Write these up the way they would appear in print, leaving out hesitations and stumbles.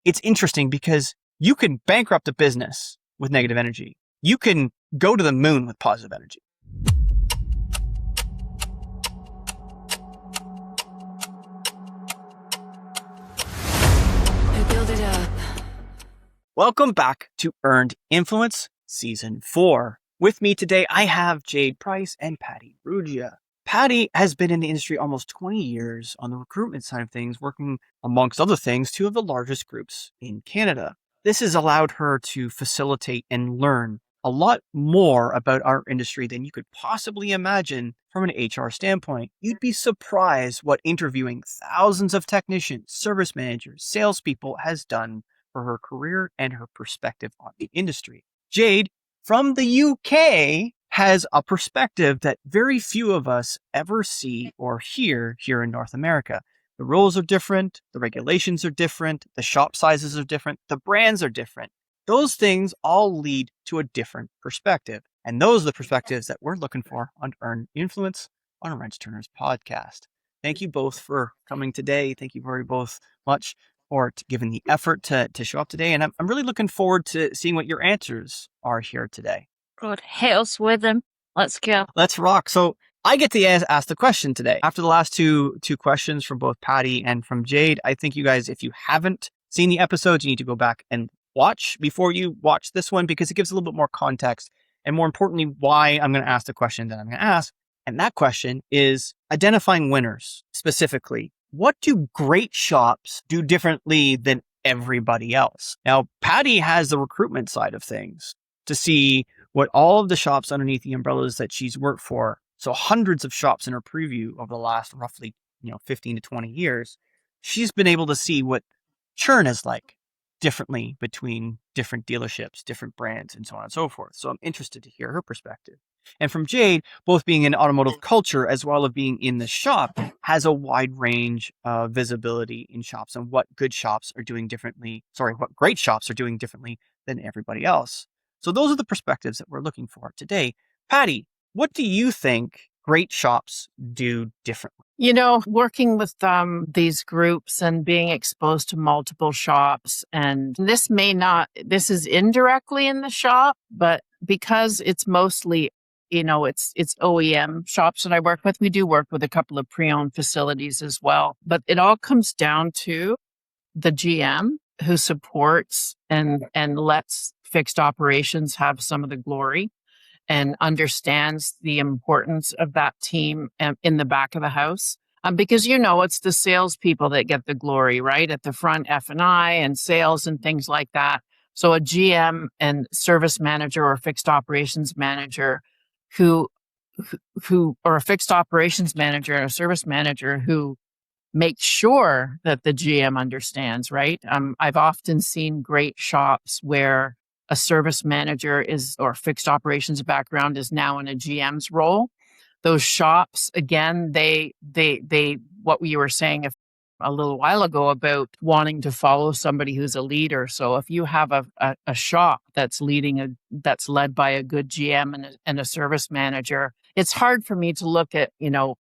it's interesting because you can bankrupt a business with negative energy. You can go to the moon with positive energy. Build it up. Welcome back to Earned Influence Season 4. With me today, I have Jade Price and Patty Ruggia. Patty has been in the industry almost 20 years on the recruitment side of things, working, amongst other things, two of the largest groups in Canada. This has allowed her to facilitate and learn a lot more about our industry than you could possibly imagine from an HR standpoint. You'd be surprised what interviewing thousands of technicians, service managers, salespeople has done for her career and her perspective on the industry. Jade, from the UK, has a perspective that very few of us ever see or hear here in North America. The rules are different, the regulations are different, the shop sizes are different, the brands are different. Those things all lead to a different perspective. And those are the perspectives that we're looking for on Earn Influence on Wrench Turner's podcast. Thank you both for coming today. Thank you very both much for giving the effort to show up today. And I'm really looking forward to seeing what your answers are here today. Good. Hit us with them. Let's go. Let's rock. So I get to ask the question today. After the last two questions from both Patty and from Jade, I think you guys, if you haven't seen the episodes, you need to go back and watch before you watch this one, because it gives a little bit more context and, more importantly, why I'm going to ask the question that I'm going to ask. And that question is identifying winners. Specifically, what do great shops do differently than everybody else? Now, Patty has the recruitment side of things to see what all of the shops underneath the umbrellas that she's worked for. So hundreds of shops in her preview over the last roughly 15 to 20 years. She's been able to see what churn is like differently between different dealerships, different brands, and so on and so forth. So I'm interested to hear her perspective. And from Jade, both being in automotive culture as well as being in the shop, has a wide range of visibility in shops and what great shops are doing differently than everybody else. So those are the perspectives that we're looking for today. Patty, what do you think great shops do differently? Working with these groups and being exposed to multiple shops, and this is indirectly in the shop, but because it's mostly, it's OEM shops that I work with. We do work with a couple of pre-owned facilities as well, but it all comes down to the GM who supports and lets fixed operations have some of the glory and understands the importance of that team in the back of the house. Because, it's the salespeople that get the glory, right? At the front, F&I and sales and things like that. So a GM and service manager or fixed operations manager or a fixed operations manager and a service manager who make sure that the GM understands, right? I've often seen great shops where a service manager or fixed operations background is now in a GM's role. Those shops, again, they what we were saying a little while ago about wanting to follow somebody who's a leader. So if you have a shop that's led by a good GM and a service manager, it's hard for me to look at,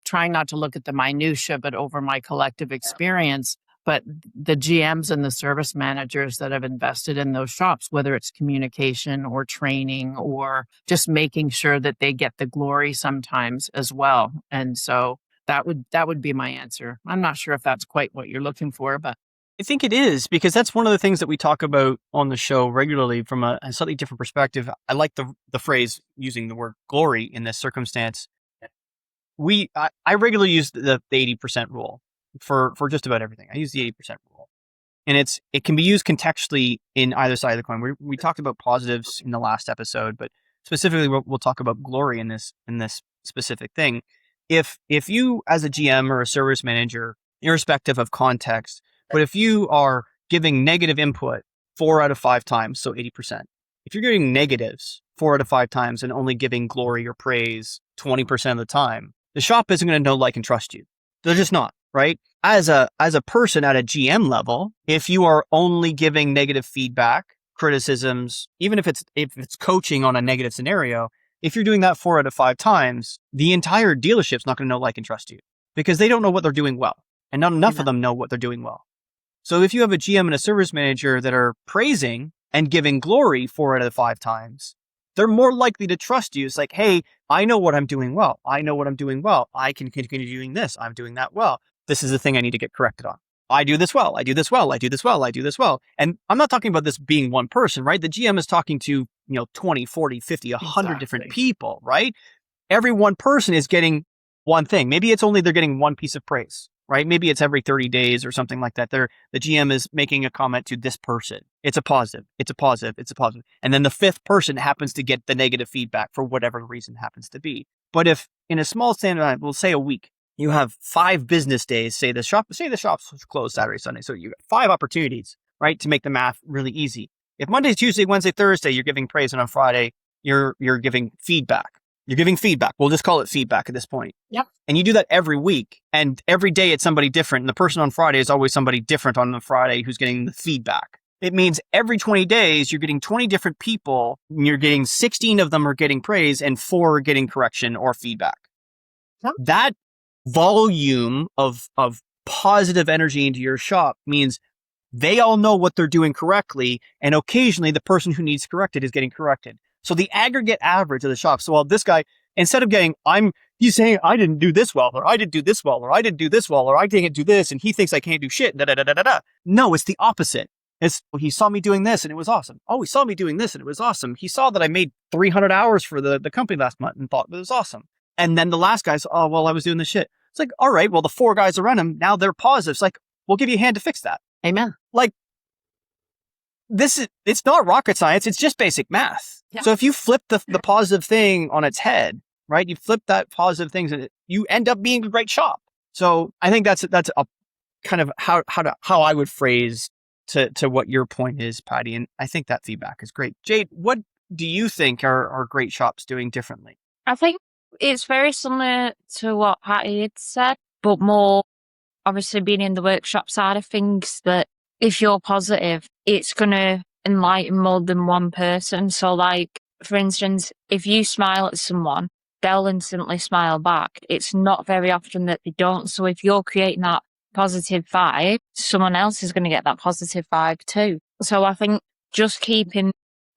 trying not to look at the minutia, but over my collective experience. But the GMs and the service managers that have invested in those shops, whether it's communication or training or just making sure that they get the glory sometimes as well. And so that would be my answer. I'm not sure if that's quite what you're looking for, but I think it is, because that's one of the things that we talk about on the show regularly from a slightly different perspective. I like the phrase using the word glory in this circumstance. I regularly use the 80% rule for just about everything. I use the 80% rule, and it can be used contextually in either side of the coin. We talked about positives in the last episode, but specifically we'll talk about glory in this specific thing. If you as a GM or a service manager, irrespective of context, but if you are giving negative input 4 out of 5 times, so 80%, if you're giving negatives 4 out of 5 times and only giving glory or praise 20% of the time, the shop isn't going to know, like, and trust you. They're just not, right? As a person at a GM level, if you are only giving negative feedback, criticisms, even if it's coaching on a negative scenario, if you're doing that 4 out of 5 times, the entire dealership's not going to know, like, and trust you, because they don't know what they're doing well. And not enough of them know what they're doing well. So if you have a GM and a service manager that are praising and giving glory 4 out of 5 times, they're more likely to trust you. It's like, hey, I know what I'm doing well. I know what I'm doing well. I can continue doing this. I'm doing that well. This is the thing I need to get corrected on. I do this well. I do this well. I do this well. I do this well. And I'm not talking about this being one person, right? The GM is talking to, 20, 40, 50, 100 different people, right? Every one person is getting one thing. Maybe it's only they're getting one piece of praise, right? Maybe it's every 30 days or something like that. The GM is making a comment to this person. It's a positive. It's a positive. It's a positive. And then the 5th person happens to get the negative feedback for whatever the reason happens to be. But if in a small standard, we'll say a week, you have 5 business days, say the shop's closed Saturday, Sunday. So you got 5 opportunities, right? To make the math really easy. If Monday, Tuesday, Wednesday, Thursday, you're giving praise, and on Friday, you're giving feedback. You're giving feedback. We'll just call it feedback at this point. Yep. And you do that every week. And every day it's somebody different. And the person on Friday is always somebody different on the Friday who's getting the feedback. It means every 20 days, you're getting 20 different people. And you're getting 16 of them are getting praise and 4 are getting correction or feedback. Yep. That volume of positive energy into your shop means they all know what they're doing correctly. And occasionally the person who needs corrected is getting corrected. So the aggregate average of the shop. So while this guy, instead of getting, he's saying, I didn't do this well, or I didn't do this well, or I didn't do this well, or I didn't do this, and he thinks I can't do shit, da da da da da da. No, it's the opposite. He saw me doing this and it was awesome. Oh, he saw me doing this and it was awesome. He saw that I made 300 hours for the company last month and thought it was awesome. And then the last guy's, oh, well, I was doing this shit. It's like, all right, well, the 4 guys around him, now they're positive. It's like, we'll give you a hand to fix that. Amen. Like, it's not rocket science. It's just basic math. Yeah. So if you flip the positive thing on its head, right? You flip that positive things and you end up being a great shop. So I think that's a kind of how I would phrase to what your point is, Patty. And I think that feedback is great. Jade, what do you think are great shops doing differently? I think it's very similar to what Patty had said, but more obviously being in the workshop side of things, that if you're positive, it's going to enlighten more than one person. So like, for instance, if you smile at someone, they'll instantly smile back. It's not very often that they don't. So if you're creating that positive vibe, someone else is going to get that positive vibe too. So I think just keeping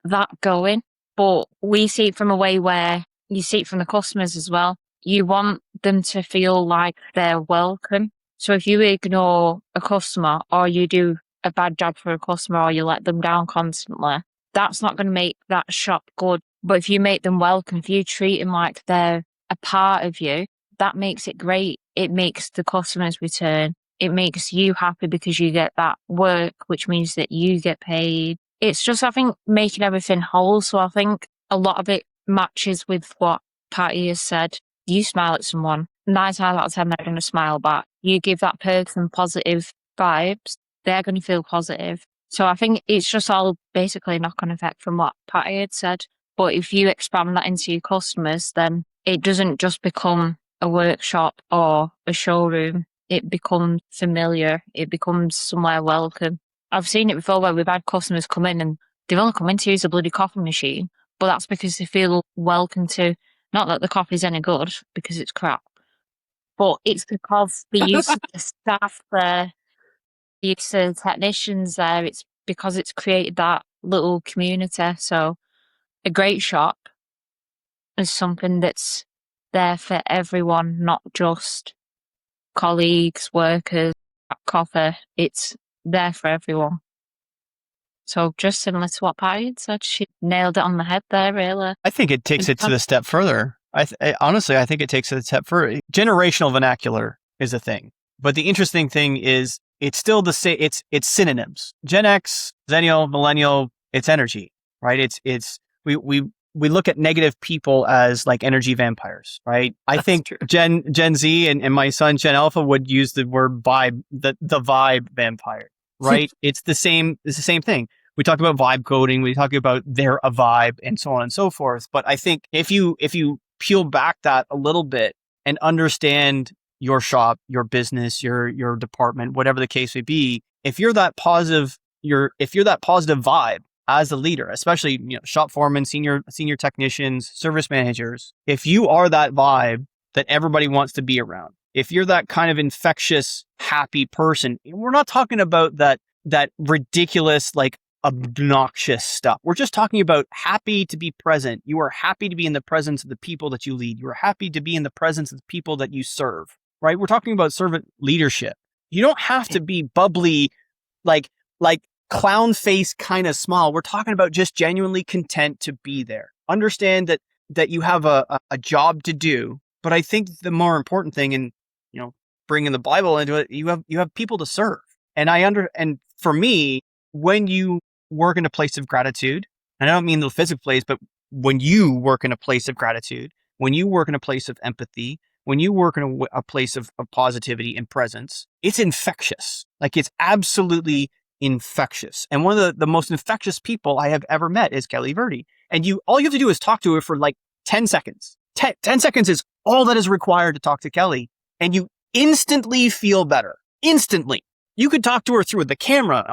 that going, but we see it from a way where you see it from the customers as well. You want them to feel like they're welcome. So if you ignore a customer or you do a bad job for a customer or you let them down constantly, that's not going to make that shop good. But if you make them welcome, if you treat them like they're a part of you, that makes it great. It makes the customers return. It makes you happy because you get that work, which means that you get paid. It's just, I think, making everything whole. So I think a lot of it matches with what Patty has said. You smile at someone, 9 times out of 10, they're going to smile back. You give that person positive vibes, they're going to feel positive. So I think it's just all basically a knock-on effect from what Patty had said. But if you expand that into your customers, then it doesn't just become a workshop or a showroom. It becomes familiar. It becomes somewhere welcome. I've seen it before where we've had customers come in and they've only come in to use a bloody coffee machine, but that's because they feel welcome to, not that the coffee's any good because it's crap, but it's because the use of the staff there, the use of the technicians there, it's because it's created that little community. So a great shop is something that's there for everyone, not just colleagues, workers, coffee. It's there for everyone. So just similar to what Patty had said, she nailed it on the head there, really. I think it takes it to the step further. Honestly, I think it takes it a step further. Generational vernacular is a thing. But the interesting thing is it's still the same. It's synonyms. Gen X, Zennial, Millennial, it's energy, right? We look at negative people as like energy vampires, right? I think true. Gen Z and my son Gen Alpha would use the word vibe, the vibe vampire, right? It's the same thing. We talk about vibe coding, we talk about they're a vibe and so on and so forth. But I think if you peel back that a little bit and understand your shop, your business, your department, whatever the case may be, if you're that positive vibe as a leader, especially shop foremen, senior technicians, service managers, if you are that vibe that everybody wants to be around, if you're that kind of infectious, happy person, we're not talking about that ridiculous, like obnoxious stuff. We're just talking about happy to be present. You are happy to be in the presence of the people that you lead. You are happy to be in the presence of the people that you serve, right? We're talking about servant leadership. You don't have to be bubbly, like clown face kind of smile. We're talking about just genuinely content to be there. Understand that you have a job to do, but I think the more important thing, and bringing the Bible into it, you have people to serve. And for me, when you work in a place of gratitude, and I don't mean the physical place, but when you work in a place of gratitude, when you work in a place of empathy, when you work in a place of positivity and presence, it's infectious. Like, it's absolutely infectious. And one of the most infectious people I have ever met is Kelly Verdi. And all you have to do is talk to her for like 10 seconds. 10 seconds is all that is required to talk to Kelly. And you instantly feel better. Instantly. You could talk to her through the camera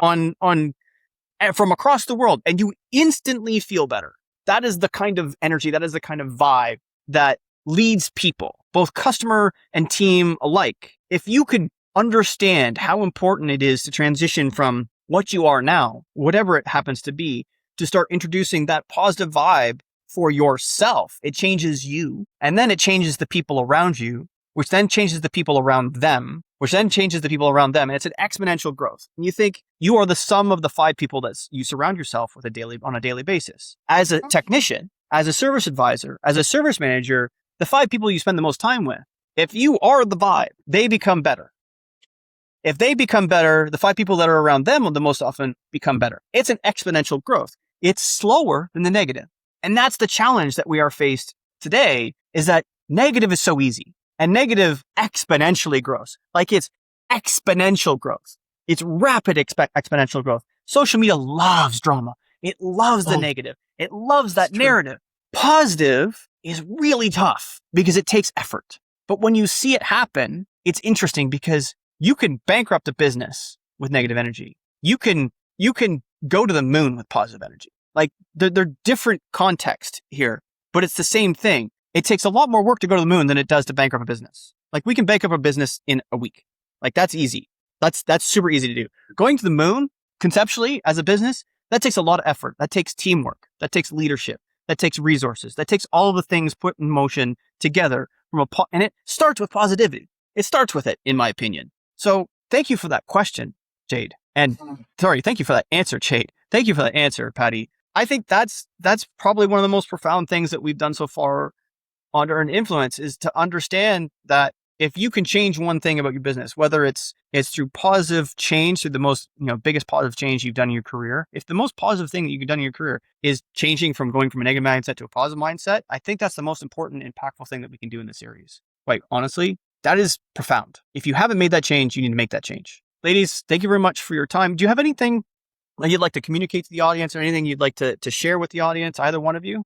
from across the world, and you instantly feel better. That is the kind of energy, that is the kind of vibe that leads people, both customer and team alike. If you could understand how important it is to transition from what you are now, whatever it happens to be, to start introducing that positive vibe for yourself, it changes you, and then it changes the people around you, which then changes the people around them, which then changes the people around them. And it's an exponential growth. And you think you are the sum of the 5 people that you surround yourself with on a daily basis. As a technician, as a service advisor, as a service manager, the 5 people you spend the most time with, if you are the vibe, they become better. If they become better, the 5 people that are around them will the most often become better. It's an exponential growth. It's slower than the negative. And that's the challenge that we are faced today, is that negative is so easy. And negative exponentially grows. Like, it's exponential growth. It's rapid exponential growth. Social media loves drama. It loves the negative. It loves that narrative. Positive is really tough because it takes effort. But when you see it happen, it's interesting because you can bankrupt a business with negative energy. You can go to the moon with positive energy. Like, they're different context here, but it's the same thing. It takes a lot more work to go to the moon than it does to bankrupt a business. Like, we can bankrupt a business in a week. Like, that's easy. That's super easy to do. Going to the moon, conceptually, as a business, that takes a lot of effort. That takes teamwork. That takes leadership. That takes resources. That takes all of the things put in motion together and it starts with positivity. It starts with it, in my opinion. So thank you for that question, Jade. And thank you for that answer, Jade. Thank you for that answer, Patty. I think that's probably one of the most profound things that we've done so far on Earned Influence, is to understand that if you can change one thing about your business, whether it's through positive change, through the most biggest positive change you've done in your career, if the most positive thing that you've done in your career is changing from going from a negative mindset to a positive mindset, I think that's the most important, impactful thing that we can do in this series. Like, honestly, that is profound. If you haven't made that change, you need to make that change. Ladies, thank you very much for your time. Do you have anything that you'd like to communicate to the audience, or anything you'd like to share with the audience, either one of you?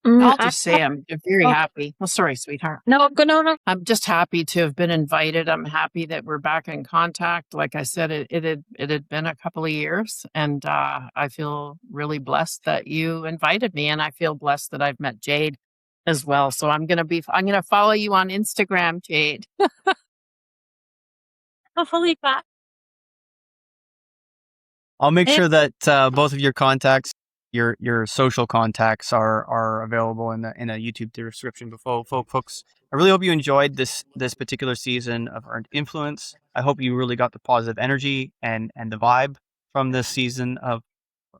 I'll just say I'm very happy. Well, sorry, sweetheart. No, no. I'm just happy to have been invited. I'm happy that we're back in contact. Like I said, it had been a couple of years, and I feel really blessed that you invited me, and I feel blessed that I've met Jade as well. So I'm gonna follow you on Instagram, Jade. Hopefully that. I'll make sure that both of your contacts, your social contacts, are available in the YouTube description below, folks. I really hope you enjoyed this particular season of Earned Influence. I hope you really got the positive energy and the vibe from this season of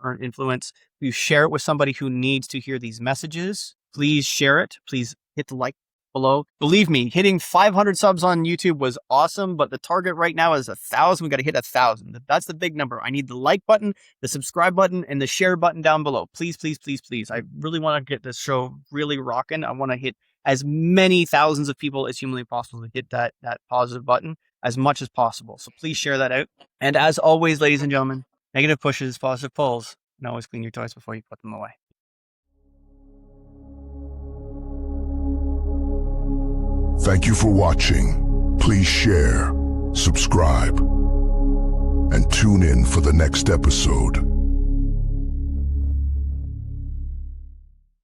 Earned Influence. If you share it with somebody who needs to hear these messages, please share it. Please hit the like below. Believe me, hitting 500 subs on YouTube was awesome, but the target right now is 1,000. We got to hit 1,000. That's the big number. I need the like button, the subscribe button, and the share button down below. Please, please, please, please. I really want to get this show really rocking. I want to hit as many thousands of people as humanly possible to hit that positive button as much as possible. So please share that out. And as always, ladies and gentlemen, negative pushes, positive pulls, and always clean your toys before you put them away. Thank you for watching. Please share, subscribe, and tune in for the next episode.